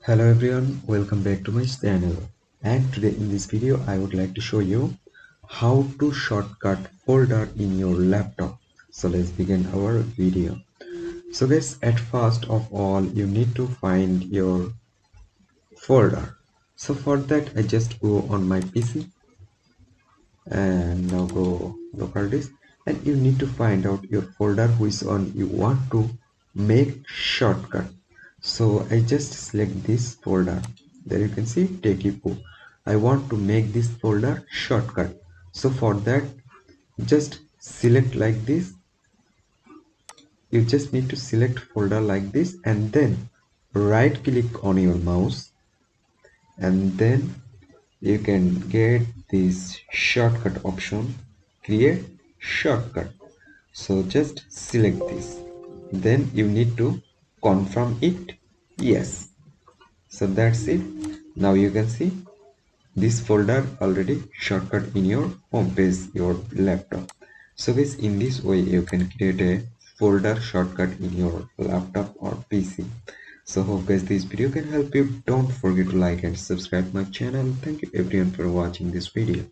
Hello everyone, welcome back to my channel. And today in this video I would like to show you how to shortcut folder in your laptop. So let's begin our video. So guys, at first of all you need to find your folder. So for that I just go on my PC and now go local disk, and you need to find out your folder which one you want to make shortcut. So I just select this folder. There you can see TechEpu. I want to make this folder shortcut. So for that, just select like this. You just need to select folder like this and then right click on your mouse, and then you can get this shortcut option, create shortcut. So just select this, then you need to confirm it, yes. So that's it. Now you can see this folder already shortcut in your home page, your laptop. So guys, in this way you can create a folder shortcut in your laptop or PC. So hope guys this video can help you. Don't forget to like and subscribe my channel. Thank you everyone for watching this video.